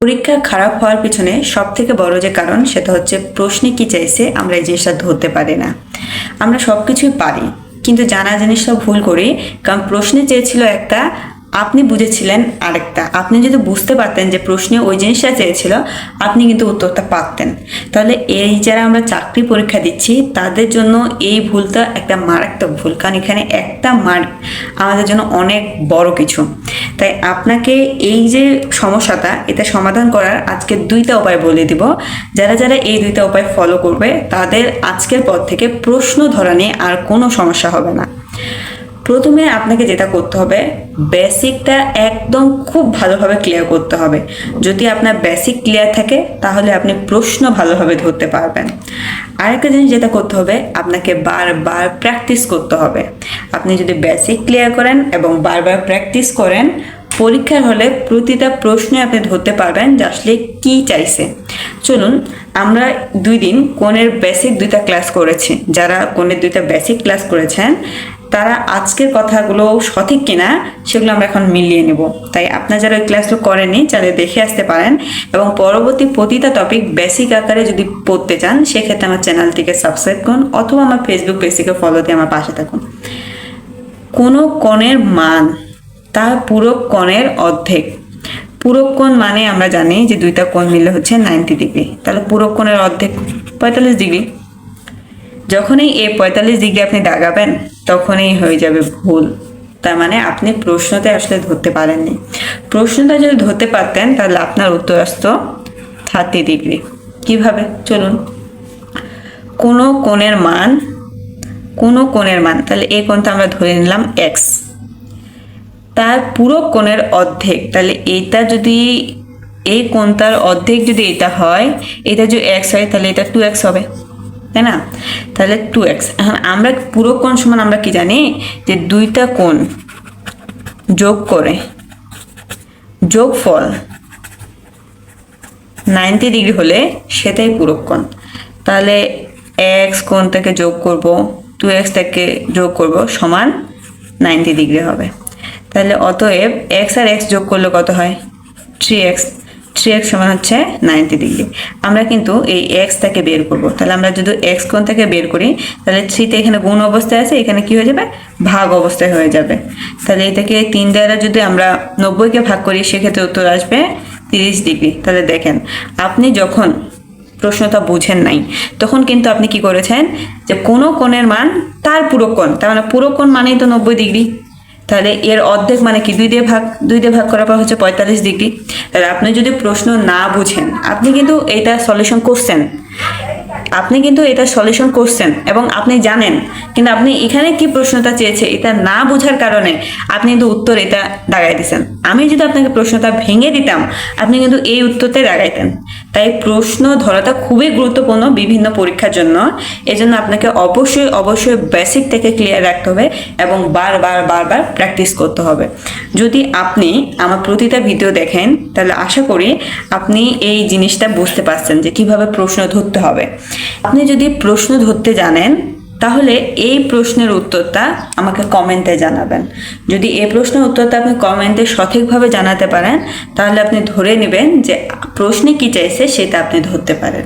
পরীক্ষা খারাপ হওয়ার পিছনে সবথেকে বড় যে কারণ সেটা হচ্ছে প্রশ্নে কি চাইছে আমরা এই জিনিসটা ধরতে পারি না। আমরা সবকিছুই পারি কিন্তু জানা জিনিসটা ভুল করি, কারণ প্রশ্নে চেয়েছিল একটা, আপনি বুঝেছিলেন আরেকটা। আপনি যদি বুঝতে পারতেন যে প্রশ্নে ওই জিনিসটা চেয়েছিল, আপনি কিন্তু উত্তরটা পারতেন। তাহলে এই যারা আমরা চাকরি পরীক্ষা দিচ্ছি তাদের জন্য এই ভুলটা একটা মারাত্মক ভুল, কারণ এখানে একটা মার্ক আমাদের জন্য অনেক বড় কিছু। তাই আপনাকে এই যে সমস্যাটা, এটা সমাধান করার আজকে দুইটা উপায় বলে দিব। যারা যারা এই দুইটা উপায় ফলো করবে তাদের আজকের পর থেকে প্রশ্ন ধরা নিয়ে আর কোনো সমস্যা হবে না। প্রথমে আপনাকে যেটা করতে হবে, বেসিকটা একদম খুব ভালোভাবে ক্লিয়ার করতে হবে। যদি আপনার বেসিক ক্লিয়ার থাকে তাহলে আপনি প্রশ্ন ভালোভাবে ধরতে পারবেন। আরেকটা জিনিস যেটা করতে হবে, আপনাকে বারবার প্র্যাকটিস করতে হবে। আপনি যদি বেসিক ক্লিয়ার করেন এবং বারবার প্র্যাকটিস করেন, পরীক্ষার হলে প্রতিটা প্রশ্নে আপনি ধরতে পারবেন যে আসলে কী চাইছে। চলুন, আমরা 2 দিন কোণের বেসিক 2টা ক্লাস করেছি। যারা কোণের 2টা বেসিক ক্লাস করেছেন তারা আজকের কথাগুলো সঠিক কিনা সেগুলো আমরা এখন মিলিয়ে নেব। তাই আপনারা যারা ওই ক্লাসগুলো করেননি চাইলে দেখে আসতে পারেন, এবং পরবর্তী প্রতিটা টপিক বেসিক আকারে যদি পড়তে চান সেক্ষেত্রে আমার চ্যানেলটিকে সাবস্ক্রাইব করুন অথবা আমার ফেসবুক পেজটিকে ফলো দিয়ে আমার পাশে থাকুন। কোনো কোণের মান তার পূরক কোণের অর্ধেক। পূরক কোণ মানে আমরা জানি যে 2টা কোণ মিলে হচ্ছে 90 ডিগ্রি। তাহলে পূরক কোণের অর্ধেক 45 ডিগ্রি। যখনই এই 45 ডিগ্রি আপনি দাগাবেন তখনই হয়ে যাবে ভুল। তার মানে আপনি প্রশ্নতে আসলে ধরতে পারেননি। প্রশ্নটা যদি ধরতে পারতেন তাহলে আপনার উত্তর আসতো 30 ডিগ্রি। কিভাবে? চলুন, কোনো কোণের মান, তাহলে এই কোণটা আমরা ধরে নিলাম x, তার পুরো কোণের অর্ধেক। তাহলে এইটা যদি, এই কোণটার অর্ধেক যদি এটা হয়, এটা যদি x হয় তাহলে এটা 2x হবে, তাই না? তাহলে 2x। এখন আমরা পুরো কোণ সমান আমরা কি জানি যে 2টা কোণ যোগ করে যোগফল 90 ডিগ্রি হলে সেটাই পুরো কোণ। তাহলে x কোণ থেকে যোগ করব, 2x থেকে যোগ করব সমান 90 ডিগ্রি হবে। তাহলে অতএব x আর x যোগ করলে কত হয়? 3x। 3x সমান হচ্ছে 90 ডিগ্রি। আমরা কিন্তু এই x থেকে বের করব। তাহলে আমরা যদি x কোণ থেকে বের করি তাহলে 3 তে এখানে গুণ অবস্থায় আছে, এখানে কি হয়ে যাবে? ভাগ অবস্থায় হয়ে যাবে। তাহলে এটাকে 3 দ্বারা যদি আমরা 90কে ভাগ করি সেক্ষেত্রে উত্তর আসবে 30 ডিগ্রি। তাহলে দেখেন, আপনি যখন প্রশ্নটা বুঝেন নাই তখন কিন্তু আপনি কি করেছেন যে কোনো কোণের মান তার পুরো কোণ, তার মানে পুরো কোণ মানেই তো 90 ডিগ্রি। তাহলে এর অর্ধেক মানে কি? 2 দিয়ে ভাগ করার পর হচ্ছে 45 ডিগ্রি। তাহলে আপনি যদি প্রশ্ন না বুঝেন, আপনি কিন্তু এটা সলিউশন করছেন এবং আপনি জানেন, কিন্তু আপনি এখানে কি প্রশ্নটা চেয়েছে এটা না বোঝার কারণে আপনি কিন্তু উত্তর এটা দাগাই দিচ্ছেন। আমি যদি আপনাকে প্রশ্নটা ভেঙে দিতাম আপনি কিন্তু এই উত্তরতে দাগাইতেন। তাই প্রশ্ন ধরাটা খুবই গুরুত্বপূর্ণ বিভিন্ন পরীক্ষার জন্য। এজন্য আপনাকে অবশ্যই বেসিক থেকে ক্লিয়ার রাখতে হবে এবং বারবার প্র্যাকটিস করতে হবে। যদি আপনি আমার প্রতিটা ভিডিও দেখেন তাহলে আশা করি আপনি এই জিনিসটা বুঝতে পারছেন যে কিভাবে প্রশ্ন ধরতে হবে। আপনি যদি প্রশ্ন ধরতে জানেন তাহলে এই প্রশ্নের উত্তরটা আমাকে কমেন্টে জানাবেন। যদি এই প্রশ্নের উত্তরটা আপনি কমেন্টে সঠিকভাবে জানাতে পারেন তাহলে আপনি ধরে নেবেন যে প্রশ্নে কি চাইছে সেটা আপনি ধরতে পারেন।